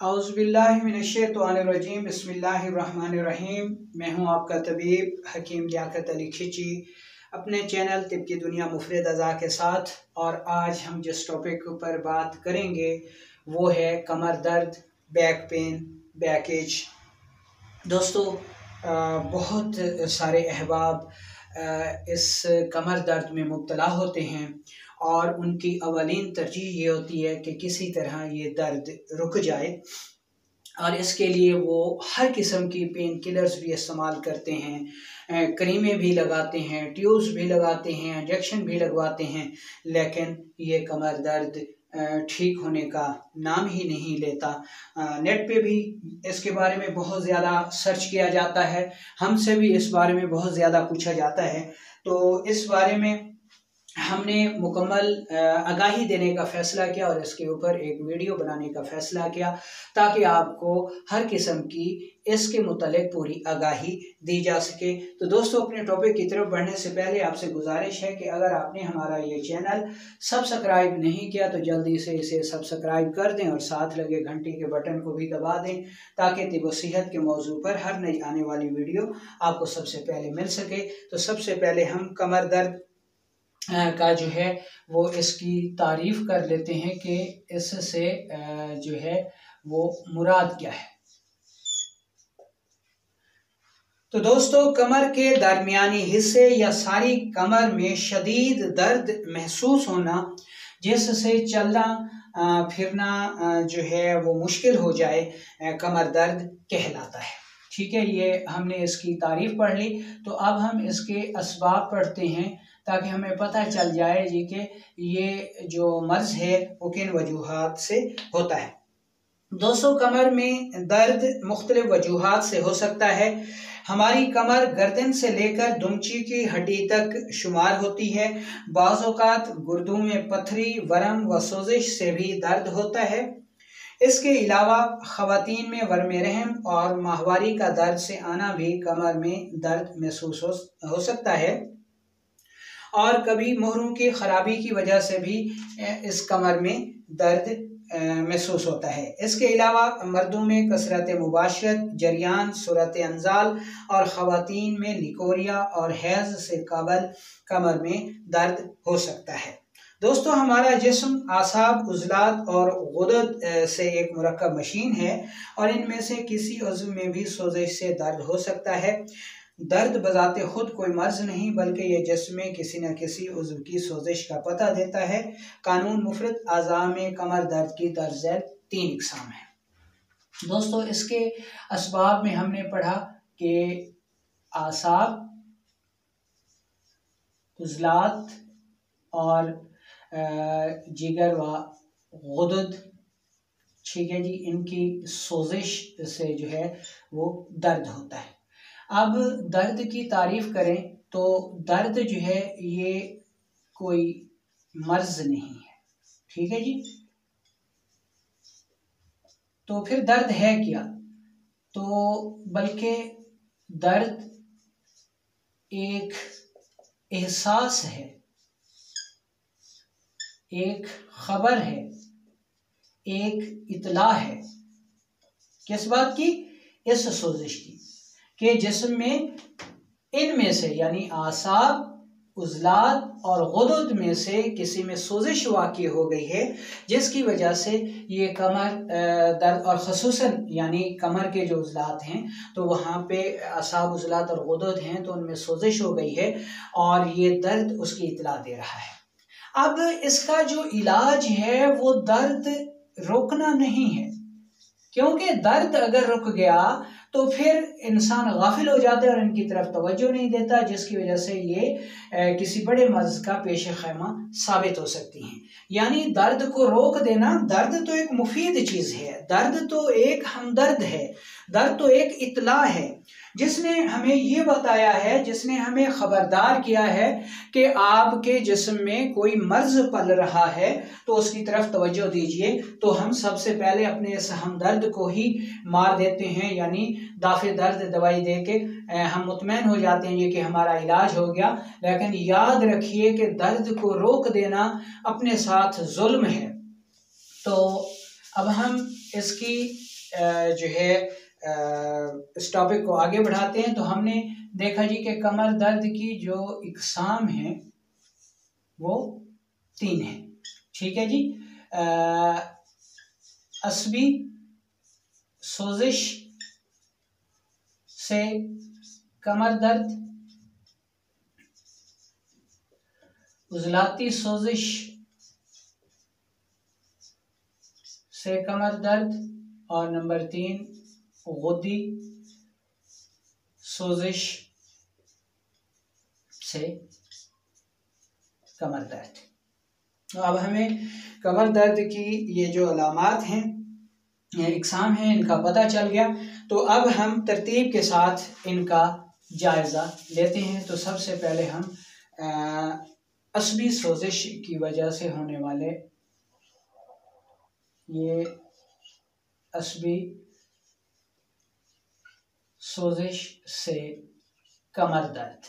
औज़ुबिल्लाहिमिनश्शैतानिर्रजीम बिस्मिल्लाहिर्रहमानिर्रहीम। मैं हूं आपका तबीब हकीम लियाकत अली खिची अपने चैनल तिब की दुनिया मुफरद अज़ा के साथ। और आज हम जिस टॉपिक पर बात करेंगे वो है कमर दर्द, बैक पेन, बैक एच। दोस्तों, बहुत सारे अहबाब इस कमर दर्द में मुब्तला होते हैं और उनकी अवलीन तरजीह ये होती है कि किसी तरह ये दर्द रुक जाए, और इसके लिए वो हर किस्म की पेन किलर्स भी इस्तेमाल करते हैं, क्रीमें भी लगाते हैं, ट्यूब्स भी लगाते हैं, इंजेक्शन भी लगवाते हैं, लेकिन ये कमर दर्द ठीक होने का नाम ही नहीं लेता। नेट पे भी इसके बारे में बहुत ज़्यादा सर्च किया जाता है, हमसे भी इस बारे में बहुत ज़्यादा पूछा जाता है। तो इस बारे में हमने मुकम्मल आगाही देने का फ़ैसला किया और इसके ऊपर एक वीडियो बनाने का फ़ैसला किया ताकि आपको हर किस्म की इसके मुतालिक पूरी आगाही दी जा सके। तो दोस्तों, अपने टॉपिक की तरफ बढ़ने से पहले आपसे गुजारिश है कि अगर आपने हमारा ये चैनल सब्सक्राइब नहीं किया तो जल्दी से इसे सब्सक्राइब कर दें और साथ लगे घंटी के बटन को भी दबा दें ताकि तिब व सेहत के मौजू पर हर नई आने वाली वीडियो आपको सबसे पहले मिल सके। तो सबसे पहले हम कमर दर्द का जो है वो इसकी तारीफ कर लेते हैं कि इससे जो है वो मुराद क्या है। तो दोस्तों, कमर के दरमियानी हिस्से या सारी कमर में शदीद दर्द महसूस होना जिससे चलना फिरना जो है वो मुश्किल हो जाए, कमर दर्द कहलाता है। ठीक है, ये हमने इसकी तारीफ पढ़ ली। तो अब हम इसके असबाब पढ़ते हैं ताकि हमें पता चल जाए जी कि ये जो मर्ज है वो किन वजूहात से होता है। दोस्तों, कमर में दर्द मुख्तलिफ वजूहात से हो सकता है। हमारी कमर गर्दन से लेकर दुमची की हड्डी तक शुमार होती है। बाज़ औक़ात गुर्दों में पथरी, वरम व सोजिश से भी दर्द होता है। इसके अलावा ख़वातीन में वर्म रहम और माहवारी का दर्द से आना भी कमर में दर्द महसूस हो सकता है, और कभी मोहरों की ख़राबी की वजह से भी इस कमर में दर्द महसूस होता है। इसके अलावा मर्दों में कसरत मुबाशरत, जरियान, सूरत अंजाल और ख़वातीन में लिकोरिया और हैज़ से काबल कमर में दर्द हो सकता है। दोस्तों, हमारा जिस्म आसाब, उज़लात और गुदद से एक मुरक्कब मशीन है और इनमें से किसी उज़्व में भी सोजिश से दर्द हो सकता है। दर्द बजाते खुद कोई मर्ज नहीं बल्कि ये जिस्म में किसी न किसी उज़्व की सोजिश का पता देता है। कानून मुफरद अज़ा में कमर दर्द की दर्ज 3 इक़साम है। दोस्तों, इसके असबाब में हमने पढ़ा कि आसाब, उज़लात और जिगर व गुदद, ठीक है जी, इनकी सोजिश से जो है वो दर्द होता है। अब दर्द की तारीफ करें तो दर्द जो है ये कोई मर्ज नहीं है, ठीक है जी। तो फिर दर्द है क्या? तो बल्कि दर्द एक एहसास है, एक खबर है, एक इतला है। किस बात की? इस सोजिश की कि जिस्म में इनमें से यानी आसाब, उज़लात और गुदद में से किसी में सोजिश वाक़ई हो गई है जिसकी वजह से ये कमर दर्द, और ख़ुसूसन यानी कमर के जो उज़लात हैं तो वहाँ पे आसाब, उज़लात और गुदद हैं तो उनमें सोजिश हो गई है और ये दर्द उसकी इतला दे रहा है। अब इसका जो इलाज है वो दर्द रोकना नहीं है, क्योंकि दर्द अगर रुक गया तो फिर इंसान गाफिल हो जाता है और इनकी तरफ तवज्जो नहीं देता, जिसकी वजह से ये किसी बड़े मर्ज का पेश खैमा साबित हो सकती हैं। यानी दर्द को रोक देना, दर्द तो एक मुफीद चीज़ है, दर्द तो एक हमदर्द है, दर्द तो एक इतला है जिसने हमें ये बताया है, जिसने हमें खबरदार किया है कि आपके जिस्म में कोई मर्ज पल रहा है तो उसकी तरफ तवज्जो दीजिए। तो हम सबसे पहले अपने इस हमदर्द को ही मार देते हैं, यानी दाफे दर्द दवाई दे के हम मुतमैन हो जाते हैं कि हमारा इलाज हो गया। लेकिन याद रखिए कि दर्द को रोक देना अपने साथ जुल्म है। तो अब हम इसकी जो है इस टॉपिक को आगे बढ़ाते हैं। तो हमने देखा जी कि कमर दर्द की जो इकसाम है वो 3 है। ठीक है जी। असबी सोजिश से कमर दर्द, उजलाती सोजिश से कमर दर्द, और नंबर 3 गुद्दी सोजिश से कमर दर्द। तो अब हमें कमर दर्द की ये जो अलामात हैं, इकसाम हैं, इनका पता चल गया। तो अब हम तरतीब के साथ इनका जायज़ा लेते हैं। तो सबसे पहले हम असबी सोजिश की वजह से होने वाले ये असबी सोजिश से कमर दर्द,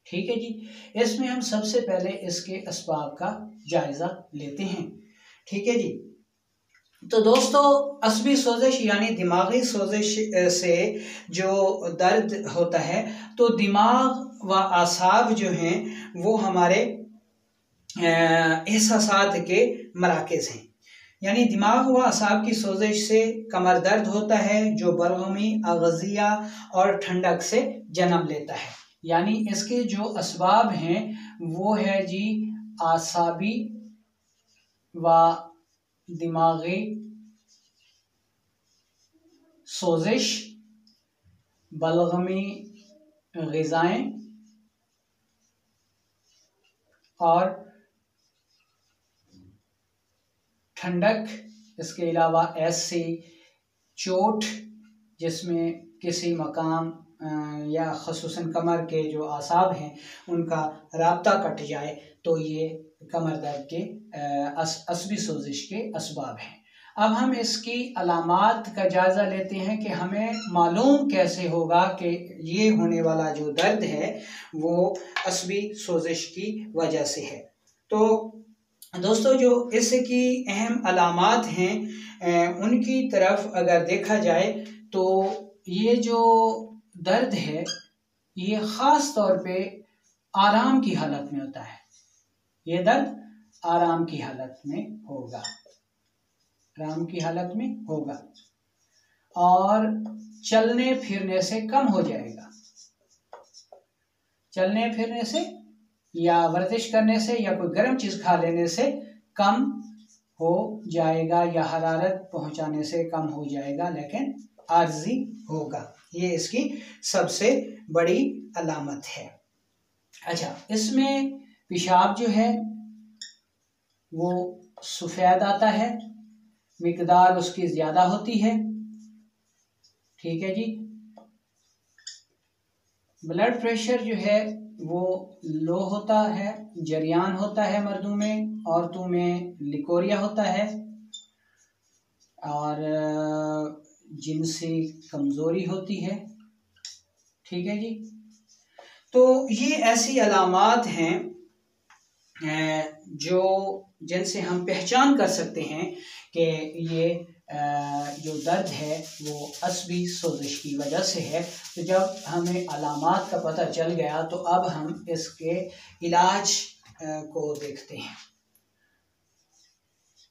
ठीक है जी। इसमें हम सबसे पहले इसके असबाब का जायज़ा लेते हैं। ठीक है जी। तो दोस्तों, असबी सोजिश यानी दिमागी सोजिश से जो दर्द होता है, तो दिमाग व आसाब जो हैं वो हमारे एहसासात के मराकज़ हैं। यानी दिमाग व आसाब की सोजिश से कमर दर्द होता है, जो बरगमी, अगजिया और ठंडक से जन्म लेता है। यानी इसके जो असबाब हैं वो है जी आसाबी व दिमागी सोजिश, बलगमी ग़िज़ाएँ और ठंडक। इसके अलावा ऐसी चोट जिसमें किसी मकाम या ख़ुसूसन कमर के जो आसाब हैं उनका राब्ता कट जाए, तो ये कमर दर्द के असबी सोजिश के असबाब हैं। अब हम इसकी अलामात का जायज़ा लेते हैं कि हमें मालूम कैसे होगा कि ये होने वाला जो दर्द है वो असबी सोजिश की वजह से है। तो दोस्तों, जो इसकी अहम अलामात हैं उनकी तरफ अगर देखा जाए तो ये जो दर्द है ये ख़ास तौर पे आराम की हालत में होता है। ये दर्द आराम की हालत में होगा, आराम की हालत में होगा और चलने फिरने से कम हो जाएगा। चलने फिरने से या वर्जिश करने से या कोई गर्म चीज़ खा लेने से कम हो जाएगा, या हरारत पहुंचाने से कम हो जाएगा, लेकिन आर्जी होगा। ये इसकी सबसे बड़ी अलामत है। अच्छा, इसमें पेशाब जो है वो सफ़ेद आता है, मिकदार उसकी ज़्यादा होती है। ठीक है जी। ब्लड प्रेशर जो है वो लो होता है, जरियान होता है मर्दों में, औरतों में लिकोरिया होता है, और जिनसी कमज़ोरी होती है। ठीक है जी। तो ये ऐसी अलामात हैं जो जिनसे हम पहचान कर सकते हैं कि ये जो दर्द है वो असबी सोजिश की वजह से है। तो जब हमें अलामात का पता चल गया तो अब हम इसके इलाज को देखते हैं।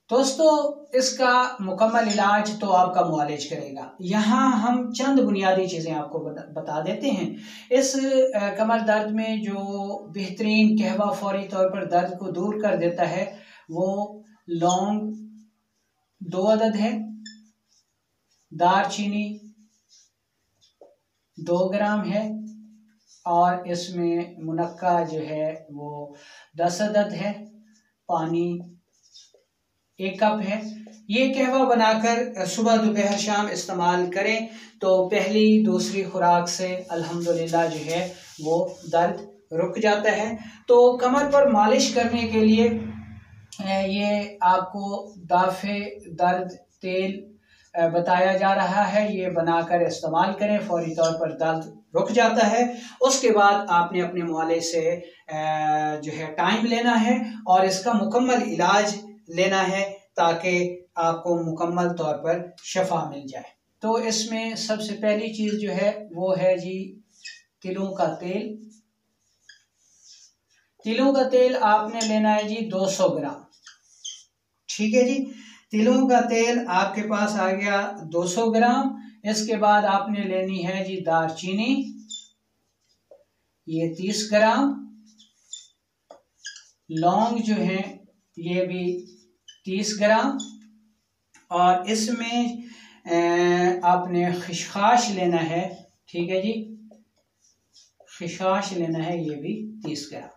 दोस्तों, इसका मुकम्मल इलाज तो आपका मुआलिज करेगा। यहाँ हम चंद बुनियादी चीज़ें आपको बता देते हैं। इस कमर दर्द में जो बेहतरीन कहवा फौरी तौर पर दर्द को दूर कर देता है वो लौंग 2 अदद है, दारचीनी 2 ग्राम है, और इसमें मुनक्का जो है वो 10 अदद है, पानी 1 कप है। ये कहवा बनाकर सुबह दोपहर शाम इस्तेमाल करें तो पहली दूसरी खुराक से अल्हम्दुलिल्लाह जो है वो दर्द रुक जाता है। तो कमर पर मालिश करने के लिए ये आपको दाफे दर्द तेल बताया जा रहा है, ये बनाकर इस्तेमाल करें, फौरी तौर पर दर्द रुक जाता है। उसके बाद आपने अपने मुआलिज से जो है टाइम लेना है और इसका मुकम्मल इलाज लेना है ताकि आपको मुकम्मल तौर पर शफा मिल जाए। तो इसमें सबसे पहली चीज़ जो है वो है जी तिलों का तेल। तिलों का तेल आपने लेना है जी 200 ग्राम। ठीक है जी, तिलों का तेल आपके पास आ गया 200 ग्राम। इसके बाद आपने लेनी है जी दालचीनी, ये 30 ग्राम। लौंग जो है ये भी 30 ग्राम। और इसमें आपने खिशखाश लेना है। ठीक है जी, खिशखाश लेना है, ये भी 30 ग्राम।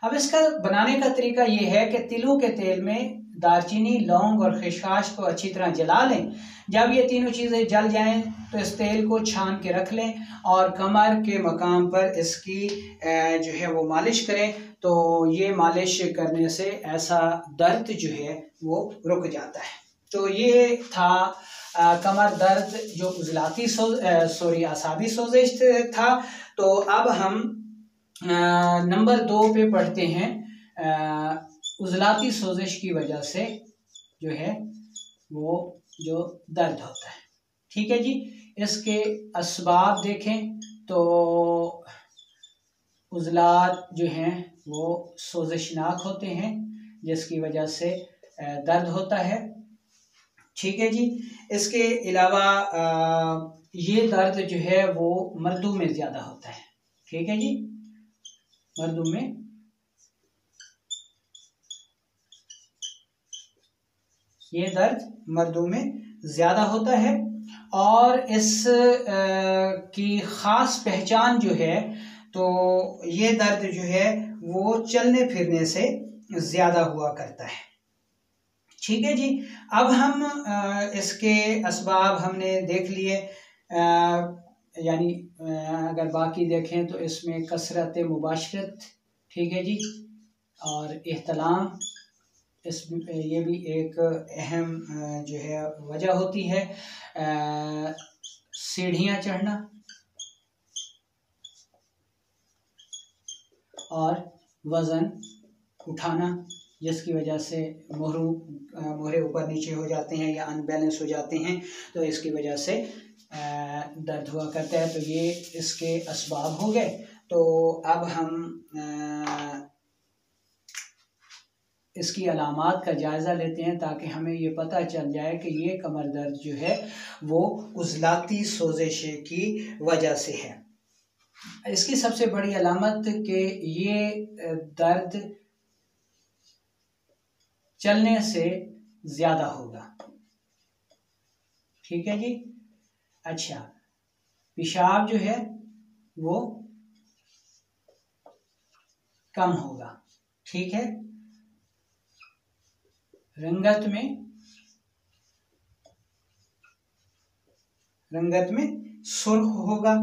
अब इसका बनाने का तरीका ये है कि तिलों के तेल में दालचीनी, लौंग और खिशखाश को अच्छी तरह जला लें। जब ये तीनों चीज़ें जल जाएं तो इस तेल को छान के रख लें और कमर के मकाम पर इसकी जो है वो मालिश करें। तो ये मालिश करने से ऐसा दर्द जो है वो रुक जाता है। तो ये था कमर दर्द जो उजलाती आसाबी सोजिश था। तो अब हम नंबर 2 पे पढ़ते हैं। उजलाती सोजिश की वजह से जो है वो जो दर्द होता है। ठीक है जी, इसके असबाब देखें तो उजलात जो हैं वो सोजिशनाक होते हैं जिसकी वजह से दर्द होता है। ठीक है जी, इसके अलावा ये दर्द जो है वो मर्दों में ज़्यादा होता है। ठीक है जी, मर्दों में ये दर्द मर्दों में ज़्यादा होता है। और इस की ख़ास पहचान जो है तो ये दर्द जो है वो चलने फिरने से ज़्यादा हुआ करता है। ठीक है जी, अब हम इसके असबाब हमने देख लिए। यानी अगर बाकी देखें तो इसमें कसरत मुबाशरत, ठीक है जी, और इहतलाम, ये भी एक अहम जो है वजह होती है। सीढ़ियाँ चढ़ना और वज़न उठाना जिसकी वजह से मोहरे ऊपर नीचे हो जाते हैं या अनबैलेंस हो जाते हैं, तो इसकी वजह से दर्द हुआ करता है। तो ये इसके असबाब हो गए। तो अब हम इसकी अलामात का जायज़ा लेते हैं ताकि हमें ये पता चल जाए कि ये कमर दर्द जो है वो उजलाती सोजिश की वजह से है। इसकी सबसे बड़ी अलामत कि ये दर्द चलने से ज़्यादा होगा। ठीक है जी, अच्छा, पेशाब जो है वो कम होगा। ठीक है, रंगत में सुर्ख होगा।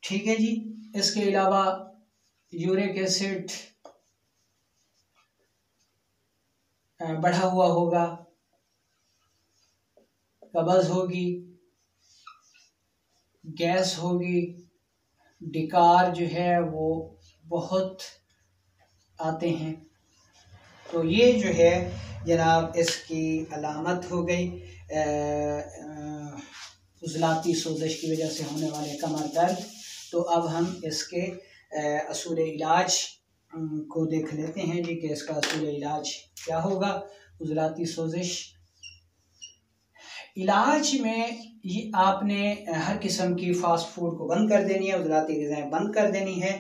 ठीक है जी, इसके अलावा यूरिक एसिड बढ़ा हुआ होगा, कब्ज़ होगी, गैस होगी, डिकार जो है वो बहुत आते हैं। तो ये जो है जनाब इसकी अलामत हो गई उजलाती सोजिश की वजह से होने वाले कमर दर्द। तो अब हम इसके असूल इलाज को देख लेते हैं जी कि इसका असूल इलाज क्या होगा उजलाती सोजिश। इलाज में ये आपने हर किस्म की फ़ास्ट फूड को बंद कर देनी है, उजलाती ग़िज़ाएँ बंद कर देनी है।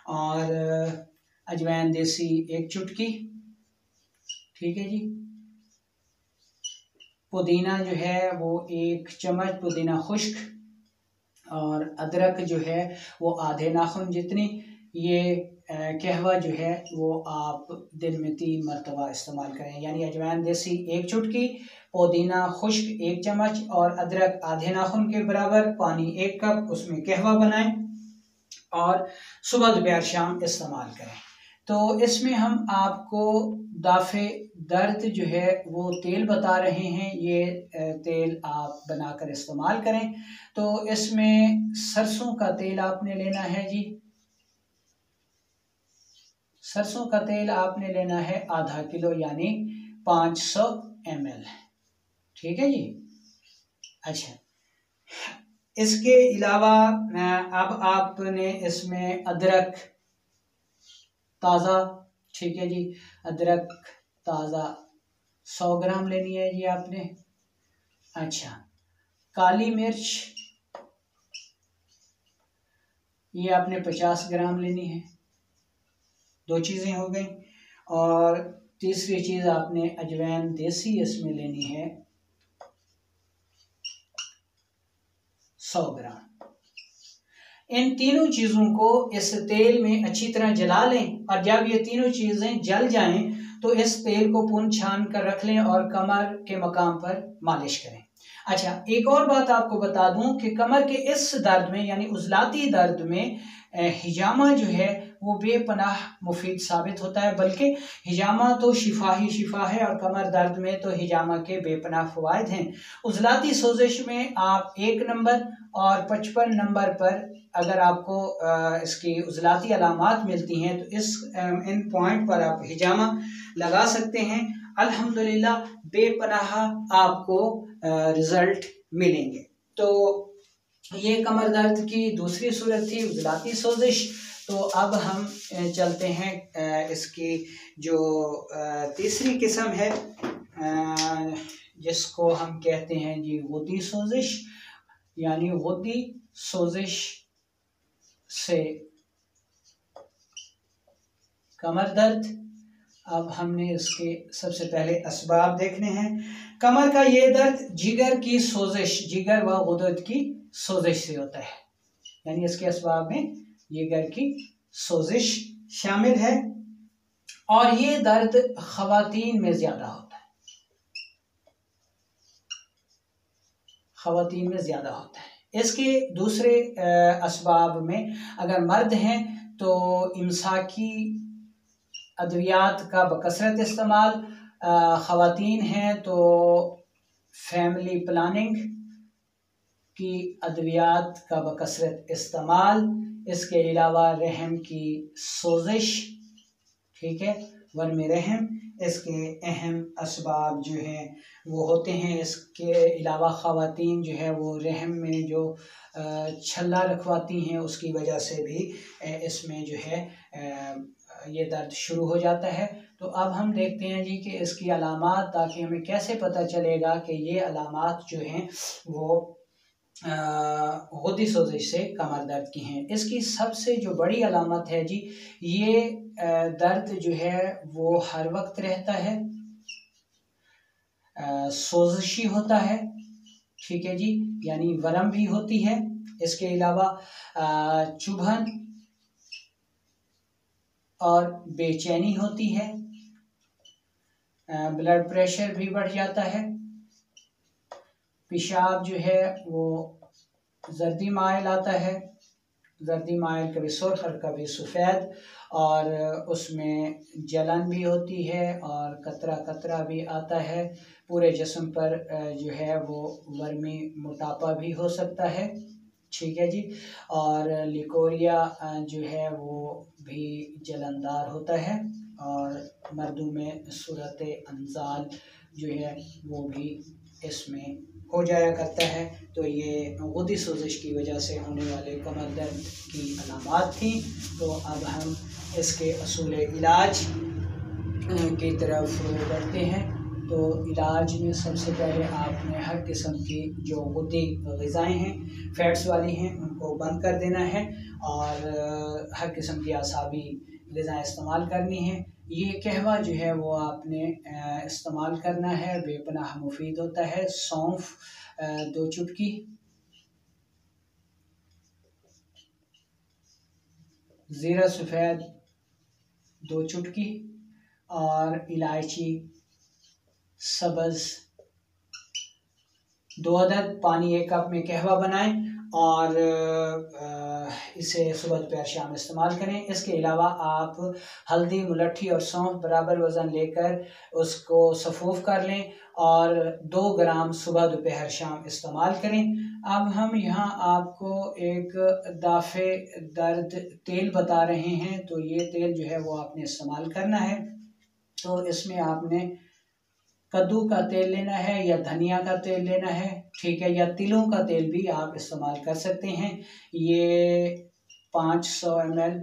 और अजवाइन देसी 1 चुटकी, ठीक है जी। पुदीना जो है वो 1 चम्मच पुदीना खुश्क, और अदरक जो है वो आधे नाखून जितनी। ये कहवा जो है वो आप दिन में 3 मरतबा इस्तेमाल करें। यानी अजवाइन देसी 1 चुटकी, पुदीना खुश्क 1 चम्मच और अदरक आधे नाखून के बराबर, पानी 1 कप, उसमें कहवा बनाएं और सुबह दोपहर शाम इस्तेमाल करें। तो इसमें हम आपको दाफ़े दर्द जो है वो तेल बता रहे हैं। ये तेल आप बनाकर इस्तेमाल करें। तो इसमें सरसों का तेल आपने लेना है जी। सरसों का तेल आपने लेना है आधा किलो, यानी 500 ml। ठीक है जी। अच्छा, इसके अलावा अब आपने इसमें अदरक ताज़ा, ठीक है जी, अदरक ताज़ा 100 ग्राम लेनी है जी आपने। अच्छा, काली मिर्च ये आपने 50 ग्राम लेनी है। 2 चीज़ें हो गई। और तीसरी चीज़ आपने अजवाइन देसी इसमें लेनी है 100 ग्राम। इन तीनों चीज़ों को इस तेल में अच्छी तरह जला लें और जब ये तीनों चीज़ें जल जाएं तो इस तेल को पुन छान कर रख लें और कमर के मकाम पर मालिश करें। अच्छा, एक और बात आपको बता दूं कि कमर के इस दर्द में यानी उजलाती दर्द में हिजामा जो है वो बेपनाह मुफीद साबित होता है, बल्कि हिजामा तो शिफा ही शिफा है और कमर दर्द में तो हिजामा के बेपनाह फ़वाइद हैं। उजलाती सोजिश में आप 1 नंबर और 55 नंबर पर अगर आपको इसकी उजलाती अलामात मिलती हैं तो इन पॉइंट पर आप हिजामा लगा सकते हैं। अल्हम्दुलिल्लाह बेपनाह आपको रिजल्ट मिलेंगे। तो ये कमर दर्द की दूसरी सूरत थी, उजलाती सोजिश। तो अब हम चलते हैं इसकी जो तीसरी किस्म है जिसको हम कहते हैं जी गुद्दी सोजिश, यानी गुद्दी सोजिश से कमर दर्द। अब हमने इसके सबसे पहले असबाब देखने हैं। कमर का ये दर्द जिगर की सोजिश, जिगर व गुदद की सोजिश से होता है, यानी इसके असबाब में जिगर की सोजिश शामिल है और ये दर्द खवातीन में ज्यादा होता है, खवातीन में ज्यादा होता है। इसके दूसरे असबाब में अगर मर्द हैं तो इमसाकी अद्वियात का बकसरत इस्तेमाल, खवातीन हैं तो फैमिली प्लानिंग की अद्वियात का बकसरत इस्तेमाल। इसके अलावा रहम की सोजिश, ठीक है, वर्म रहम, इसके अहम असबाब जो हैं वो होते हैं। इसके अलावा ख़वातीन जो है वो रहम में जो छल्ला रखवाती हैं उसकी वजह से भी इसमें जो है ये दर्द शुरू हो जाता है। तो अब हम देखते हैं जी कि इसकी अलामात, ताकि हमें कैसे पता चलेगा कि ये अलामात जो हैं वो गुद्दी सोजिश से कमर दर्द की हैं। इसकी सबसे जो बड़ी अलामत है जी, ये दर्द जो है वो हर वक्त रहता है, सोजिशी होता है, ठीक है जी, यानी वरम भी होती है। इसके अलावा चुभन और बेचैनी होती है, ब्लड प्रेशर भी बढ़ जाता है, पेशाब जो है वो जर्दी माइल आता है, जर्दी माइल कभी सुर्ख और कभी सफ़ेद, और उसमें जलन भी होती है और कतरा कतरा भी आता है। पूरे जिस्म पर जो है वो वर्मी मोटापा भी हो सकता है, ठीक है जी। और लिकोरिया जो है वो भी जलनदार होता है और मर्दों में सूरत अंजाल जो है वो भी इसमें हो जाया करता है। तो ये गुद्दी सोजिश की वजह से होने वाले कमर दर्द की अलामात थी। तो अब हम इसके असूल इलाज की तरफ बढ़ते हैं। तो इलाज में सबसे पहले आपने हर किस्म की जो गुद्दी ग़िज़ाएँ हैं, फैट्स वाली हैं, उनको बंद कर देना है और हर किस्म की आसाबी ग़िज़ाएँ इस्तेमाल करनी है। ये कहवा जो है वो आपने इस्तेमाल करना है, बेपनाह मुफीद होता है। सौंफ 2 चुटकी, ज़ीरा सफ़ेद 2 चुटकी और इलायची सब्ज़ 2 अदद। पानी 1 कप में कहवा बनाएं और इसे सुबह दोपहर शाम इस्तेमाल करें। इसके अलावा आप हल्दी, मुलट्ठी और सौंफ बराबर वज़न लेकर उसको सफ़ूफ़ कर लें और 2 ग्राम सुबह दोपहर शाम इस्तेमाल करें। अब हम यहाँ आपको एक दाफ़े दर्द तेल बता रहे हैं। तो ये तेल जो है वो आपने इस्तेमाल करना है। तो इसमें आपने कद्दू का तेल लेना है या धनिया का तेल लेना है, ठीक है, या तिलों का तेल भी आप इस्तेमाल कर सकते हैं। ये 500 ml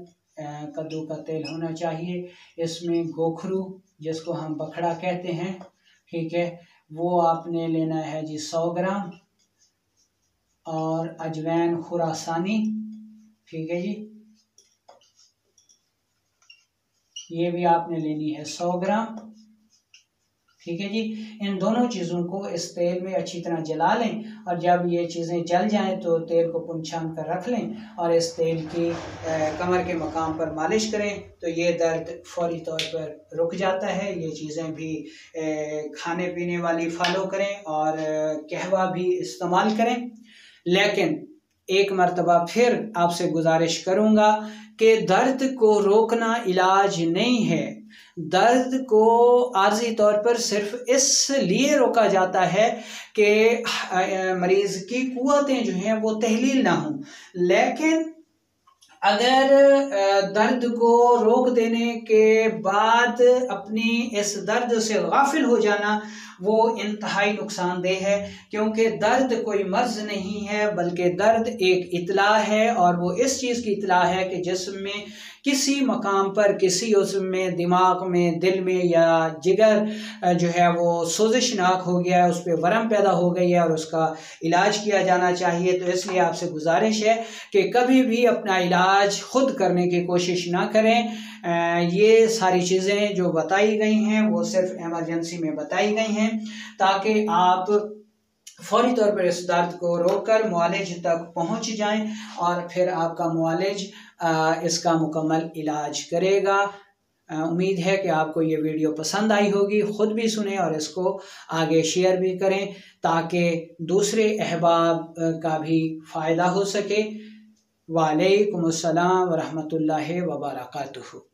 कद्दू का तेल होना चाहिए। इसमें गोखरू जिसको हम बखड़ा कहते हैं, ठीक है, वो आपने लेना है जी 100 ग्राम। और अजवैन खुरासानी, ठीक है जी, ये भी आपने लेनी है 100 ग्राम, ठीक है जी। इन दोनों चीज़ों को इस तेल में अच्छी तरह जला लें और जब ये चीज़ें जल जाएं तो तेल को पुनछान कर रख लें और इस तेल की कमर के मकाम पर मालिश करें तो ये दर्द फौरी तौर पर रुक जाता है। ये चीज़ें भी खाने पीने वाली फॉलो करें और कहवा भी इस्तेमाल करें। लेकिन एक मर्तबा फिर आपसे गुजारिश करूँगा कि दर्द को रोकना इलाज नहीं है। दर्द को आर्जी तौर पर सिर्फ इसलिए रोका जाता है कि मरीज़ की कुव्वतें जो हैं वो तहलील ना हों। लेकिन अगर दर्द को रोक देने के बाद अपनी इस दर्द से गाफिल हो जाना वो इंतहाई नुकसानदेह है, क्योंकि दर्द कोई मर्ज नहीं है बल्कि दर्द एक इत्ला है और वो इस चीज़ की इत्ला है कि जिसमें किसी मकाम पर किसी उसमें दिमाग में दिल में या जिगर जो है वो सोजिशनाक हो गया है, उस पर वरम पैदा हो गई है और उसका इलाज किया जाना चाहिए। तो इसलिए आपसे गुजारिश है कि कभी भी अपना इलाज खुद करने की कोशिश ना करें। ये सारी चीज़ें जो बताई गई हैं वो सिर्फ इमरजेंसी में बताई गई हैं ताकि आप फौरी तौर पर इस दर्द को रोककर मुआलिज तक पहुंच जाएं और फिर आपका मुआलिज इसका मुकम्मल इलाज करेगा। उम्मीद है कि आपको ये वीडियो पसंद आई होगी। ख़ुद भी सुने और इसको आगे शेयर भी करें ताकि दूसरे अहबाब का भी फ़ायदा हो सके। वालेकुम अस्सलाम व रहमतुल्लाहि व बरकातुहू।